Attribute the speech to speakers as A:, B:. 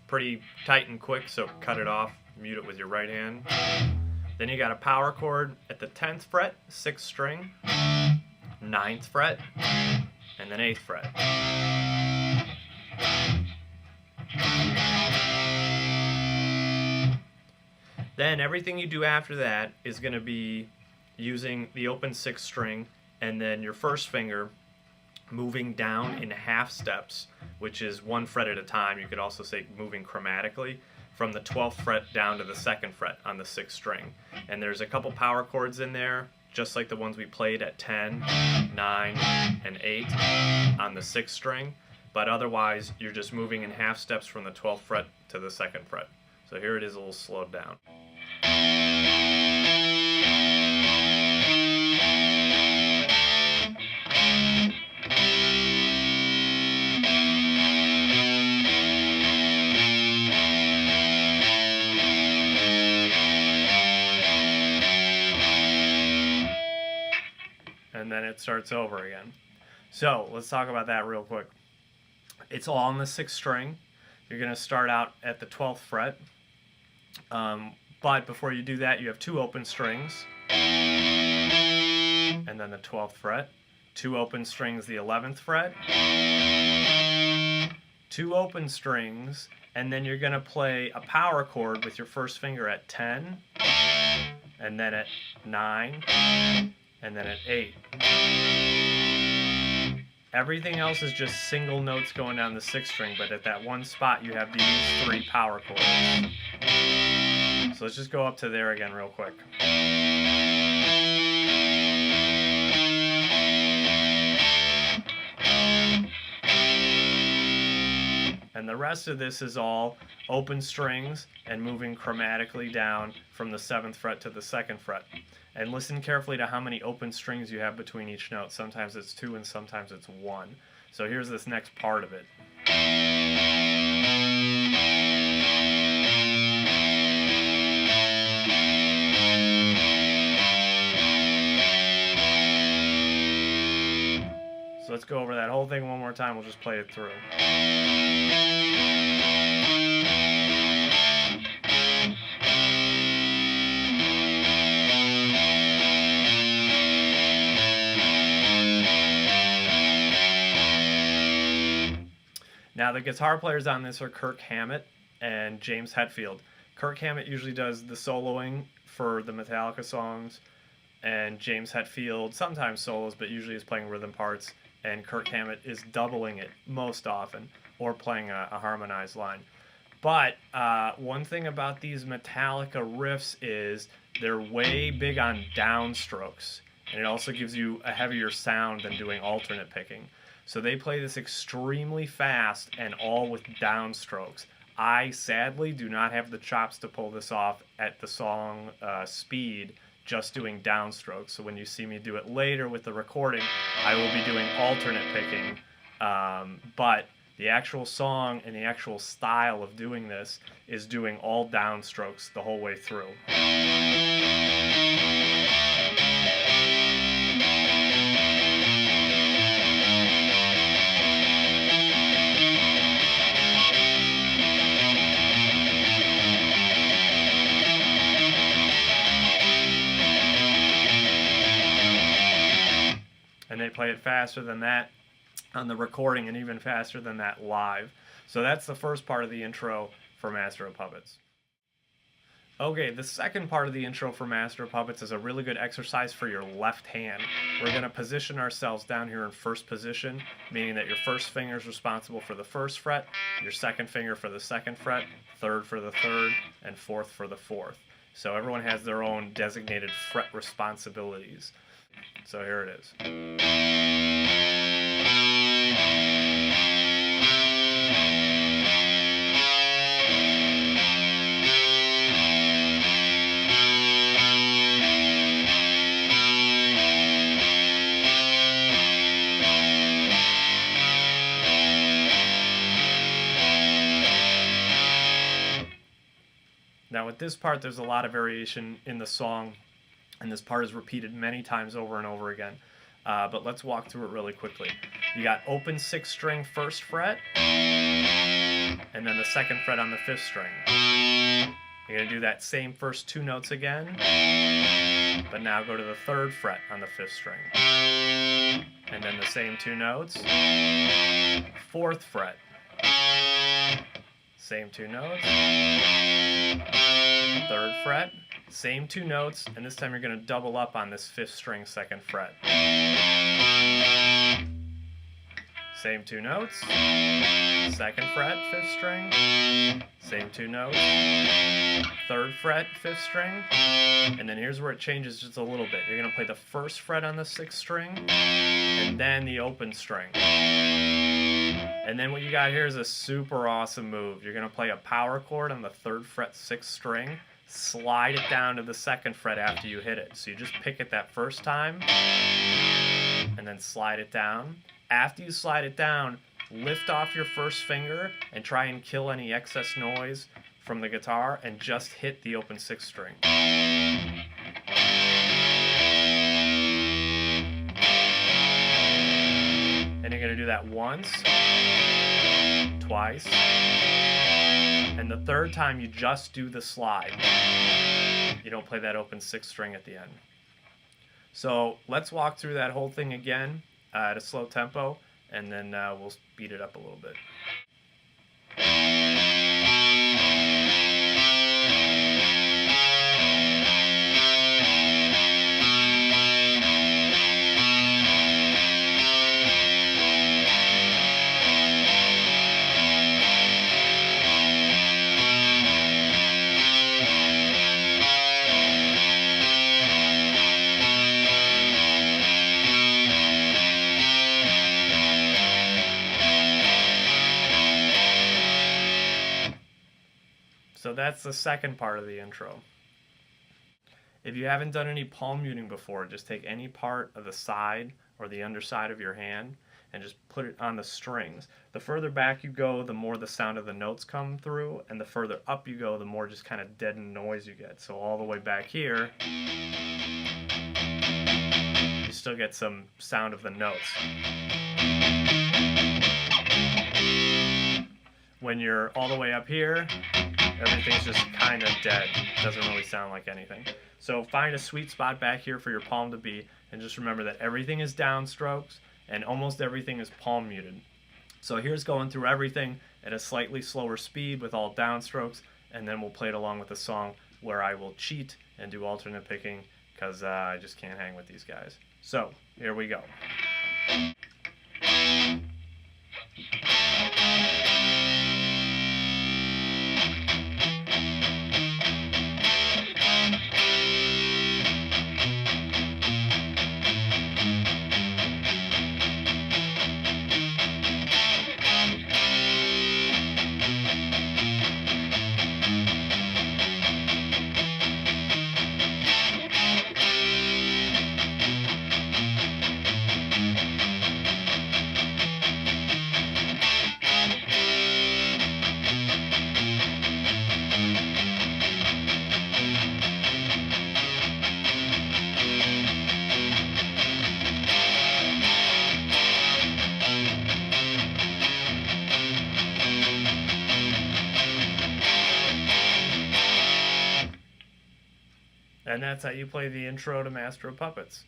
A: pretty tight and quick, so cut it off, mute it with your right hand. Then you got a power chord at the 10th fret, 6th string, 9th fret, and then 8th fret. Then everything you do after that is going to be using the open 6th string and then your first finger moving down in half steps, which is 1 fret at a time. You could also say moving chromatically from the 12th fret down to the 2nd fret on the 6th string. And there's a couple power chords in there, just like the ones we played at 10, 9, and 8 on the 6th string. But otherwise, you're just moving in half steps from the 12th fret to the 2nd fret. So here it is a little slowed down. And then it starts over again. So let's talk about that real quick. It's all on the 6th string. You're going to start out at the 12th fret. But before you do that, you have 2 open strings. And then the 12th fret. 2 open strings, the 11th fret. 2 open strings. And then you're going to play a power chord with your first finger at 10. And then at 9. And then at 8. Everything else is just single notes going down the 6th string, but at that one spot you have these 3 power chords. So let's just go up to there again real quick. And the rest of this is all open strings and moving chromatically down from the 7th fret to the 2nd fret. And listen carefully to how many open strings you have between each note. Sometimes it's 2 and sometimes it's 1. So here's this next part of it. So let's go over that whole thing one more time. We'll just play it through. Now the guitar players on this are Kirk Hammett and James Hetfield. Kirk Hammett usually does the soloing for the Metallica songs, and James Hetfield sometimes solos, but usually is playing rhythm parts, and Kirk Hammett is doubling it most often, or playing a harmonized line. But one thing about these Metallica riffs is they're way big on downstrokes, and it also gives you a heavier sound than doing alternate picking. So they play this extremely fast and all with downstrokes. I sadly do not have the chops to pull this off at the song speed, just doing downstrokes. So when you see me do it later with the recording, I will be doing alternate picking. But the actual song and the actual style of doing this is doing all downstrokes the whole way through. And they play it faster than that on the recording and even faster than that live. So that's the first part of the intro for Master of Puppets. Okay, the second part of the intro for Master of Puppets is a really good exercise for your left hand. We're going to position ourselves down here in first position, meaning that your first finger is responsible for the 1st fret, your second finger for the 2nd fret, 3rd for the 3rd, and 4th for the 4th. So everyone has their own designated fret responsibilities. So here it is. Now with this part, there's a lot of variation in the song, and this part is repeated many times over and over again. But let's walk through it really quickly. You got open 6th string 1st fret, and and then the 2nd fret on the 5th string. You're going to do that same first 2 notes again, but now go to the 3rd fret on the 5th string. And then the same 2 notes, 4th fret, same 2 notes, 3rd fret, same 2 notes, and this time you're going to double up on this 5th string 2nd fret. Same 2 notes, 2nd fret, 5th string, same 2 notes, 3rd fret, 5th string, and then here's where it changes just a little bit. You're going to play the 1st fret on the 6th string, and then the open string. And then what you got here is a super awesome move. You're going to play a power chord on the 3rd fret, 6th string, slide it down to the 2nd fret after you hit it. So you just pick it that first time, and then slide it down. After you slide it down, lift off your 1st finger and try and kill any excess noise from the guitar and just hit the open 6th string. And you're going to do that once, twice, and the 3rd time you just do the slide. You don't play that open 6th string at the end. So let's walk through that whole thing again at a slow tempo, and then we'll speed it up a little bit. So that's the second part of the intro. If you haven't done any palm muting before, just take any part of the side or the underside of your hand and just put it on the strings. The further back you go, the more the sound of the notes come through, and the further up you go, the more just kind of deadened noise you get. So all the way back here, you still get some sound of the notes. When you're all the way up here, everything's just kind of dead. It doesn't really sound like anything. So find a sweet spot back here for your palm to be, and just remember that everything is downstrokes and almost everything is palm muted. So here's going through everything at a slightly slower speed with all downstrokes, and then we'll play it along with the song where I will cheat and do alternate picking because I just can't hang with these guys. So here we go. And that's how you play the intro to Master of Puppets.